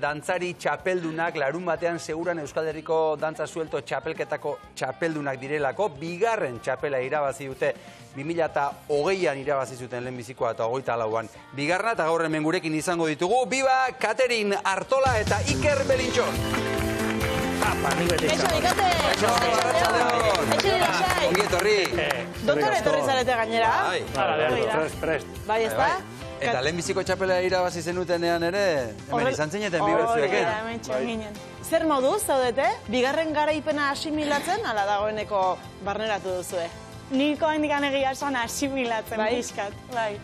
Dantzari txapeldunak, larun batean seguran Euskal Herriko Dantza Suelto txapelketako txapeldunak direlako, bigarren txapela irabazi dute 2020an irabazi zuten lehenbizikoa eta 24an. Bigarna eta gaur hemen gurekin izango ditugu, Biba, Katerin Artola eta Iker Belintxon. Eixo, Ikate! Ongi etorri! Doktore etorri zarete gainera? Prest. Bai, ez da? Eta lehenbiziko txapela irabazi zenutenean ere, hemen izan zineten bibertzueken. Zer moduz zaudete? Bigarren garaipena asimilatzen, ala dagoeneko barneratu duzue? Niko handikan egia esan asimilatzen pixkat, bai.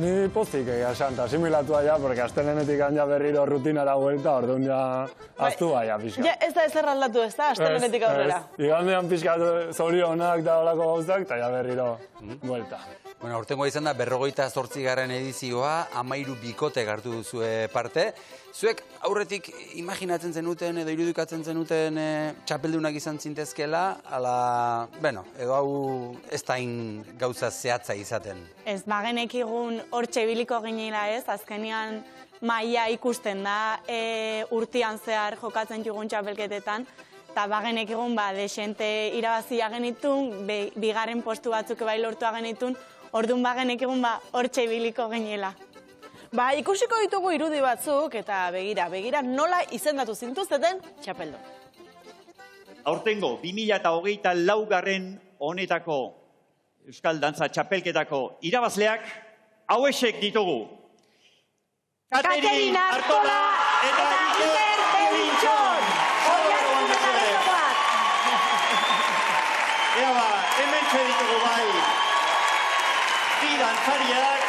Ni pozik egia esan, eta asimilatua ja, porque astelenetik ja berriro rutinara vuelta, orduan ja aztua ja pixkat. Ja, ez da ezer aldatu, ez da, astelenetik aurrera? Igandean pixkat zorionak da olako gauzak, eta ja berriro vuelta. Bueno, aurtengoa izan da 58. edizioa, 13 bikote hartu duzue parte. Zuek aurretik imaginatzen zenuten edo irudikatzen zenuten txapeldunak izan zintezkela, ala, bueno, edo hau ez da gauza zehatza izaten. Ez, bagenek egun hortxe biliko ginela ez, azkenean maila ikusten da urtean zehar jokatzen jugun txapelketetan, eta bagenek egun desente irabazia genitun, bigarren postu batzuk bai lortua genitun, orduan bagenek egun hortxe biliko ginela. Ikusiko ditugu irudi batzuk, eta begira nola izendatu zintuzteten txapeldu. Aurtengo 2024 honetako Euskal Dantza Txapelketako irabazleak hauexek ditugu. Katerin Artola eta Iker Belintxon! Ea ba, hemen ditugu bai. Bi dantzariak.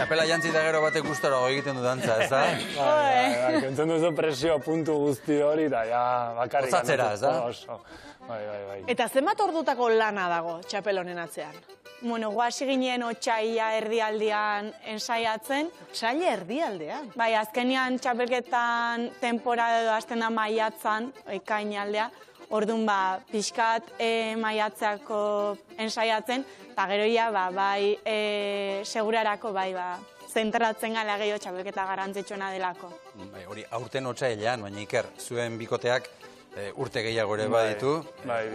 Txapela jantzi eta gero batek gustora egiten du dantza, ez da? Kentzen duzu presio puntu guzti hori, eta ja bakarrik. Osatzera, ez da? Bai. Eta zenbat ordutako lana dago txapel honen atzean? Bueno, guasi ginen otxaila erdialdean ensaiatzen. Otxaila erdialdean? Bai, azkenean txapelketan temporada edo hasten da maiatzan, ekainaldea, orduan pixkat maiatzako ensaiatzen, eta gero ja, bai, segurarako, bai, zentratzen gala gehiago txapelketa garrantzitsuena delako. Hori, aurten otsailean, baina Iker, zuen bikoteak urte gehiago ere baditu,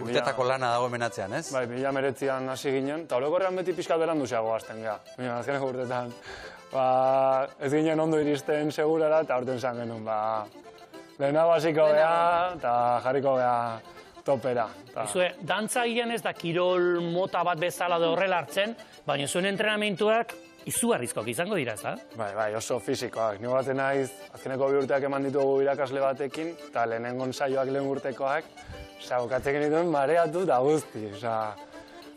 urtetako lana dago menatzean, ez? Bai, 2019an hasi ginen, eta orokorrean beti pixka beranduxeago hasten geha. Azkeneko urtetan, ez ginen ondo iristen segurara, eta aurten zan genuen, lehenago hasiko geha, eta jarriko geha topera. Dantza gian ez da kirol mota bat bezala da horrela hartzen, baina zuen entrenamentuak izugarrizkoak izango dira, ez da? Bai, oso fisikoak. Nigo batzen naiz, azkeneko 2 urteak eman ditugu irakasle batekin, eta lehenengon saioak lehen urtekoak, gokatzen genituen mareatu da guzti.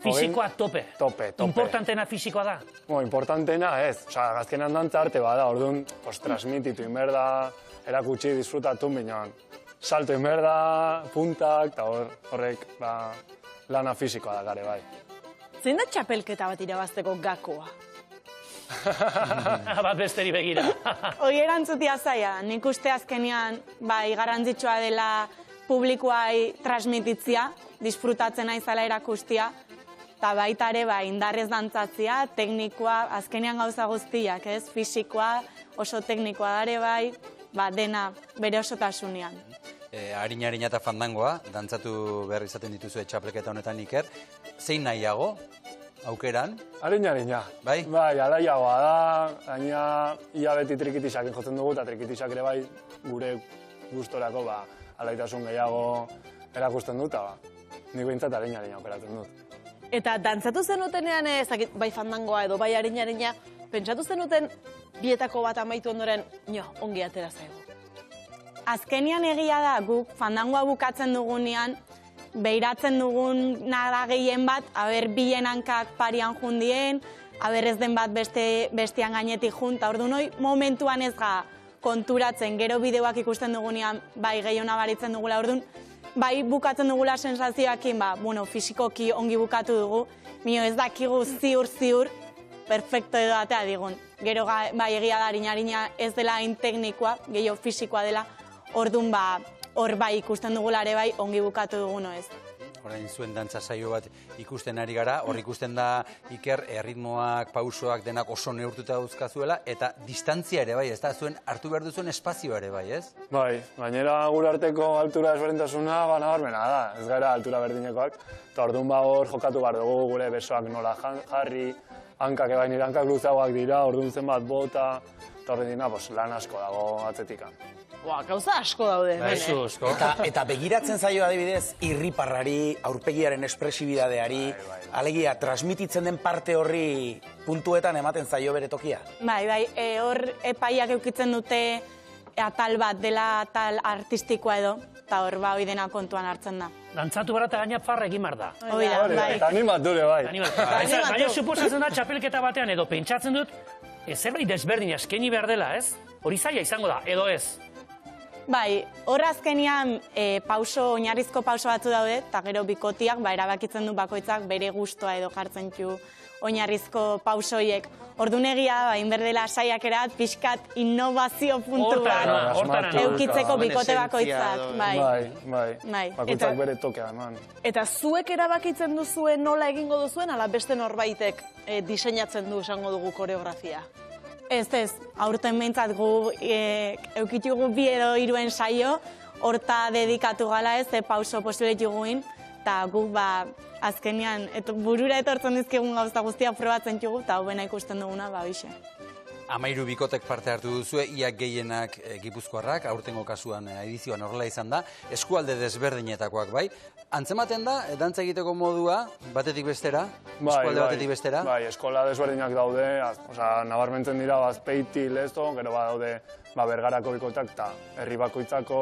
Fisikoa tope? Tope. Importantena fisikoa da? Importantena ez. Azkenan dantza arte bada, orduan, transmititu inberda, erakutsi, disfrutatu, binean. Salto inberda, puntak, eta horrek lana fisikoa da gare, bai. Zein da txapelketa bat irabazteko gakoa? Bat besteri begira. Hoi erantzutia zaila, nik uste azkenean garrantzitsua dela publikoai transmititzia, disfrutatzen naizala erakustia, eta baita ere indarrez dantzatzia, teknikoa, azkenean gauza guztiak, ez? Fisikoa, oso teknikoa dare dena bere osotasunean. Harina eta fandangoa, dantzatu behar izaten dituzue txapelketa honetan Iker, zein nahiago? Aukeran? Harina. Bai? Bai, alaiagoa da, gaina ia beti trikitisak jotzen dugu, eta trikitisak ere bai gure gustorako alaitasun gehiago erakusten dut, nik behintzat harina operatzen dut. Eta dantzatu zenutenean, bai fandangoa edo bai harina, pentsatu zenuten bietako bat amaitu ondoren, ongi atera zaigu. Azkenean egia da, guk fandangoa bukatzen dugunean, behiratzen dugun nada gehien bat, aber bilen hankak parian jundien, aber ez den bat bestean gainetik junta. Orduan hori momentuan ez ga konturatzen, gero bideoak ikusten dugunean bai gehiago nabaritzen dugula. Orduan bai bukatzen dugula sensazioakin, fisikoki ongi bukatu dugu, mio ez dakigu ziur, perfecto edo atea digun. Gero bai egia da harina ez dela hain teknikoa, gehiago fisikoa dela, orduan hor bai ikusten dugula ere bai ongi bukatu duguno ez. Orain zuen dantza saio bat ikusten ari gara, hor ikusten da Iker, erritmoak, pausoak denak oso neurtuta dauzkazuela, eta distantzia ere bai, ez da, zuen hartu behar duzuen espazioa ere bai, ez? Bai, gainera gure arteko altura desberdintasuna nabarmena da, ez gara altura berdinekoak, eta orduan hor jokatu behar dugu gure besoak nola jarri, hankak ebain hankak luzeagoak dira, orduan zenbat bota, eta orduan dina lan asko dago atzetikan. Gauza asko daude. Eta begiratzen zaio adibidez, irriparrari, aurpegiaren espresibidadeari, alegia, transmititzen den parte horri puntuetan ematen zaio bere tokia? Bai, hor epaiak eukitzen dute atal bat dela atal artistikoa edo, eta hor hori dena kontuan hartzen da. Dantzatu bara eta gaina farra egin bar da. Hori da, bai. Eta animature, bai. Baina suposatzen da txapelketa batean edo pentsatzen dut, zerbait desberdin eskaini behar dela, ez? Hori zaila izango da, edo ez? Bai, hor azkenian oinarrizko pauso batzu daude, eta gero bikotiak erabakitzen du bakoitzak bere gustoa edo jartzen du oinarrizko pausoiek. Orduan egia da, inberdela saiakerat, pixkat innovazio puntu bat. Eukitzeko bikote bakoitzak. Bai. Bakoitzak bere tokea, man. Eta zuek erabakitzen duzuen nola egingo duzuen, ala beste norbaitek diseinatzen du esango dugu koreografia? Ez, aurten behintzat gu eukitugu 2 edo 3 saio, horta dedikatu gala ez, pauso posibilitu guin, eta guk azkenean burura etortzen dizkigun gauza guztia probatzen dugu, eta hobena ikusten duguna, bixe. 13 bikotek parte hartu duzue, ia gehienak gipuzkoarrak, aurtengo kasuan edizioan horrela izan da, eskualde desberdinetakoak bai. Antzematen da, dantza egiteko modua, batetik bestera, eskualde batetik bestera? Bai, eskola desberdinak daude, nabarmentzen dira Azpeiti, Lezo, gero daude Bergarako bikotak, eta herri bakoitzako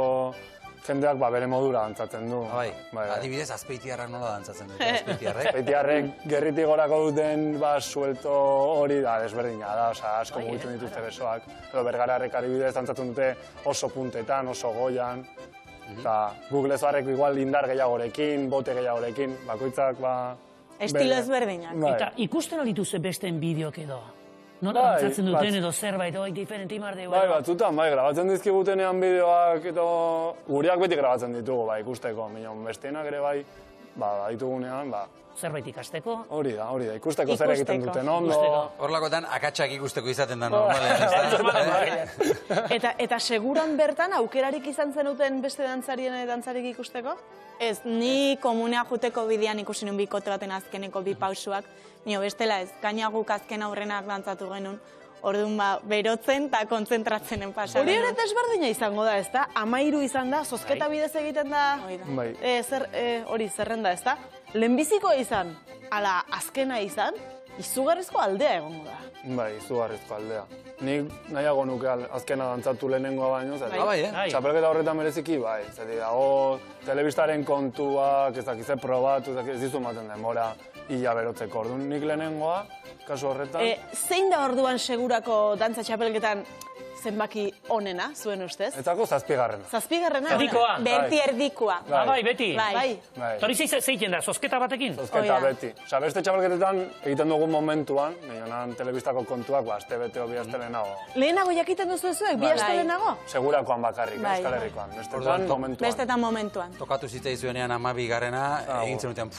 jendeak bere modura dantzatzen du. Bai, adibidez, Azpeitiarrak nola dantzatzen dute, Azpeitiarrek? Azpeitiarrek gerritik gorako duten suelto hori da desberdina da, asko mugitzen dituzte besoak. Edo Bergararrek adibidez dantzatzen dute oso puntetan, oso goian. Eta guk Lezoarrek igual indar gehiagorekin, bote gehiagorekin, bakoitzak estilo ezberdinak. Eta ikusten aldituze besteen bideok edo? Nola dantzatzen duten edo zerbait, diferente imarde? Bai, batzutan, grabatzen dizkigutenean bideoak edo gureak beti grabatzen ditugu, ikusteko. Besteenak ere ditugunean, zerbait ikasteko? Hori da, ikusteko zer egiten duten ondo. Horlakoetan akatsak ikusteko izaten da normalean. Eta seguran bertan aukerarik izan zenuten beste dantzarien dantzarik ikusteko? Ez, ni komunea juteko bidean ikusi nun bikote baten azkeneko 2 pausuak, nio bestela ez, gaina guk azken aurrenak dantzatu genuen, orduan berotzen eta kontzentratzenen pasa. Hori ere desberdina izango da, ez da? 13 izan da, zozketa bidez egiten da, hori zerrenda, ez da? Lehenbiziko izan, ala azkena izan, izugarrizko aldea egongo da. Bai, izugarrizko aldea. Nik nahiago nuke azkena dantzatu lehenengoa baino, txapelketa horretan mereziki, zati dago telebistaren kontuak, ez dakize probatu, ez dizu maten denbora ia berotzeko. Orduan nik lehenengoa, kasu horretan. Zein da orduan segurako dantza txapelketan zenbaki onena, zuen ustez? Etako 7. 7. Erdikoa? Berti erdikoa. Bai, beti? Bai. Hori zeiten da, zozketa batekin? Zozketa beti. Beste txapelketetan egiten dugu momentuan, nionan telebistako kontuak, aste bete o 2 aste lehenago. Lehenago jakiten duzu zuek, 2 aste lehenago? Segurakoan bakarrik, Euskal Herrikoan. Bestetan momentuan. Tokatu zitzaizuenean 12. egin zenuten,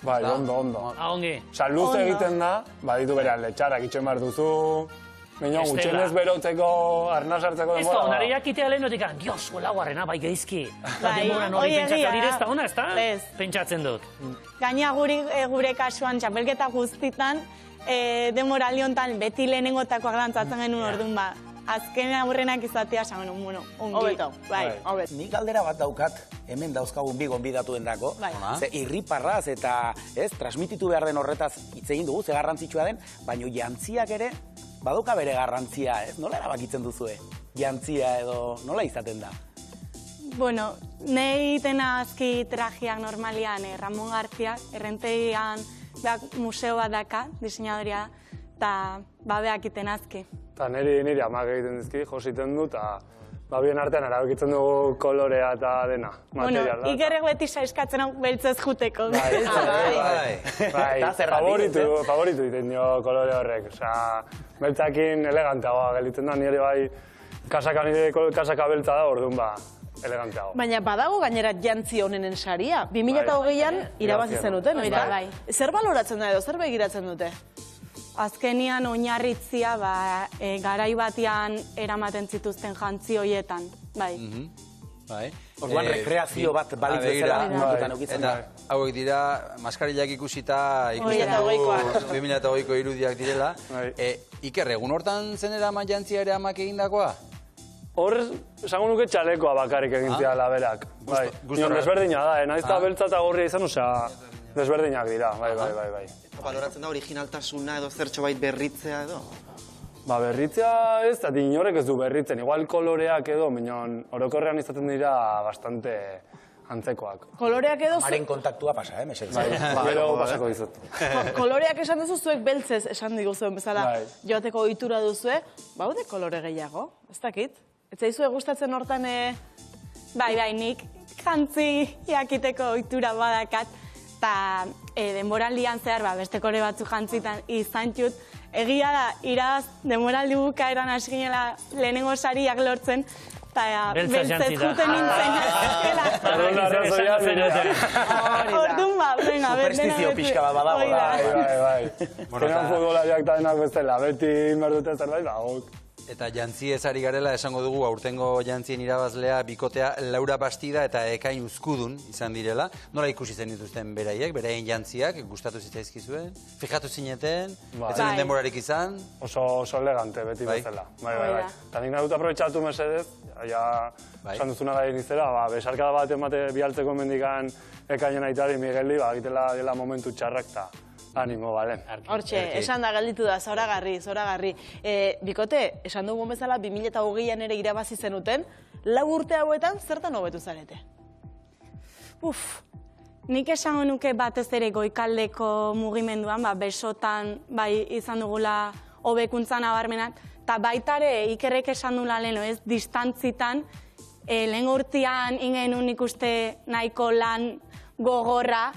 Bai, ondo. Ongi. Luze egiten da, baditu bere aldetxarak itxen behar duzu, baina gutxenez berotzeko, arnaz hartzeko denbora. Ez da, onare jakitea lehen notik, dios, laugarrena, bai geizki. Denbora nori pentsatzen hori ez da ona, ez da? Pentsatzen dut. Gaina gure kasuan txapelketa guztitan, denbora liontan beti lehenengotakoak dantzatzen genuen orduan azken aurrenak izatea, ongi. Hobeto, bai. Nik galdera bat daukat, hemen dauzkagun 2 gonbidatuen dako. Ze irriparraz eta transmititu behar den horretaz hitz egin dugu, ze garrantzitsua den, baina jantziak ere badauka bere garrantzia, ez? Nola erabakitzen duzue? Jantzia edo nola izaten da? Bueno, nahi egiten azki trajeak normalian Ramon Garziak, errentegian museo bat daka, diseinadoria, eta beak iten azki. Eta niri amak egiten dizki, jositen du, eta bien artean erabekitzen dugu kolorea eta dena, materiala. Bueno, ikerrek beti saiskatzen hau beltzez juteko. Bai, favoritu iten dio kolore horrek. Osea, beltzakin eleganteagoa gelitzen da, nire bai kasaka beltza da, orduan eleganteago. Baina badago gainera jantzi honenen saria. 2008an irabazi zenuten, bai. Zer baloratzen da edo, zer begiratzen dute? Azkenian oinarritzia garai batean eramaten zituzten jantzi horietan, bai. Orduan rekreazio bat balitz bezala kontutan eukitzen da. Eta hauek dira, maskarillak ikusita ikusten dugu 2008ko irudiak direla. Iker, egun hortan zen eraman jantzia ere amak egindakoa? Hor, esango nuke txalekoa bakarrik egintzia berak. Desberdina da, nahiz eta beltza eta gorria izan, osea, desberdinak dira, bai. Baloratzen da originaltasuna edo zertxo bait berritzea edo? Berritzea ez, eta inorek ez du berritzen. Igual koloreak edo, minon, orokorrean izaten dira bastante antzekoak. Koloreak edo... Maren kontaktua pasa, mesedez. Gero pasako dizut. Koloreak esan duzu zuek beltzez esan diguzuen bezala joateko ohitura duzue, baude kolore gehiago, ez dakit? Ez zaizue gustatzen hortan... Bai, nik jantzi jakiteko ohitura badakat, eta denboraldian zehar beste kore batzu jantzitan izan txut, egia da, iraz denboraldi bukaeran hasi ginela lehenengo sariak lortzen, eta beltzez juten nintzen. Orduan venga, superstizio pixka bat badago da. Bai. Zeran futbolariak da denak bestela, beti inberdute zerbait bagok. Eta jantzi ez ari garela, esango dugu, aurtengo jantzien irabazlea bikotea Laura Bastida eta Ekain Uzkudun izan direla. Nola ikusi zen dituzten beraiek, beraien jantziak, gustatu zitzaizkizuen? Fijatu zineten? Ez zen denborarik izan? Oso elegante, beti bezala. Bai. Eta nik nahi dut aprobetxatu mesedez, esan duzuna gai nizela, besarkada bat emate bialtzeko mendikan Ekainen aitari Migueli, egitela dela momentu txarrak eta animo, balen. Hortxe, esan da galditu da, zoragarri. Bikote, esan dugun bezala, 2008an ere irabazi zenuten, 4 urte hauetan zertan hobetu zarete? Nik esango nuke batez ere goikaldeko mugimenduan, besotan izan dugula hobekuntzan abarmenak, eta baitare Ikerrek esan dula leheno ez, distantzitan, lehen urtean ingen ikuste nahiko lan gogorra,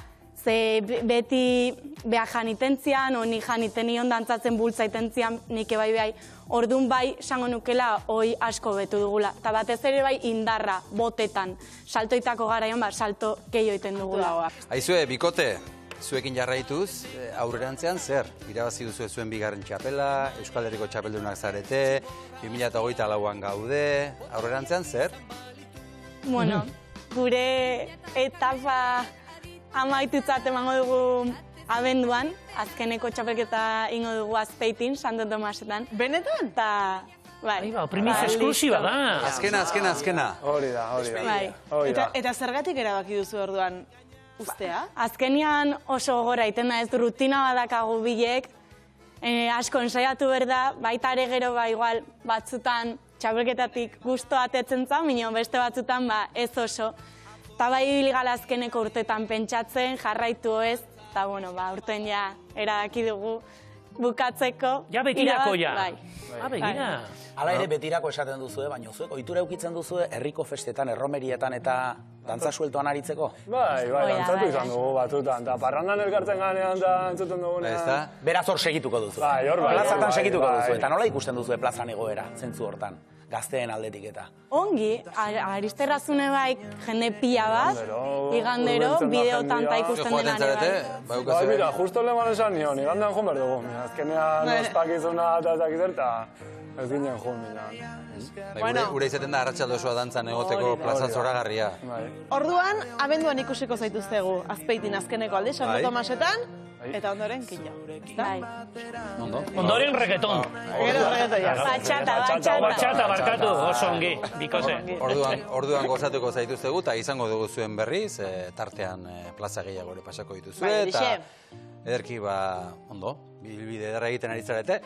ze beti behar janitentzian, o ni janiten nion dantzatzen bultzaitentzian, nik bai, orduan sango nukela, hoi asko betu dugula. Eta batez ere indarra, botetan, saltoitako garaian, salto gehiago iten dugula. Aizue, bikote, zuekin jarraituz, aurrerantzean zer? Irabazi duzu zuen bigarren txapela, Euskal Herriko txapeldunak zarete, 2008an gaude, aurrerantzean zer? Bueno, gure etapa amaitutzat emango dugu abenduan, azkeneko txapelketa ingo dugu Azpeitin, Santo Tomasetan. Benetan? Eta, bai. Primiz esklusiba da. Azkena. Hori da. Eta zergatik erabaki duzu orduan ustea? Azkenian oso gogorra iten da ez rutina badakagu bilek, asko ensaiatu berda, baita ere gero igual batzutan txapelketatik gusto atetzen zan, minio beste batzutan ez oso. Eta bai biligala azkeneko urtetan pentsatzen, jarraitu ez, eta urten erabaki dugu bukatzeko. Ja betirako ja. Begira. Hala ere betirako esaten duzu, baina zuek ohitura eukitzen duzu herriko festetan, erromerietan eta dantza sueltoan aritzeko? Bai, dantzatu izan dugu batzutan, eta parrandan elkartzen ganean eta entzuten dugunean. Beraz hor segituko duzu. Bai, hor bai. Plazatan segituko duzu, eta nola ikusten duzu plazan egoera, zentzu hortan, gazteen aldetik eta? Ongi, Aristerrazune jende pila bat, igandero, bideotan ta ikusten denarean. Bai, mira, justo lehen esan nion, igandean joan behar dugu. Azkenean ospakizuna eta ezakizer, eta ez ginen joan. Gure izaten da arratsalde osoa dantzan egoteko plaza zoragarria. Orduan, abenduan ikusiko zaituztegu Azpeitin azkeneko alde, Santo Tomasetan, eta ondoren kilo. Ondoren reggaeton. Bachata barkatu, oso ongi, bikote. Orduan gozatuko zaituztegu, eta izango dugu zuen berriz, tartean plaza gehiago ere pasako dituzue, eta ederki ondo, bilbide ederra egiten ari zarete.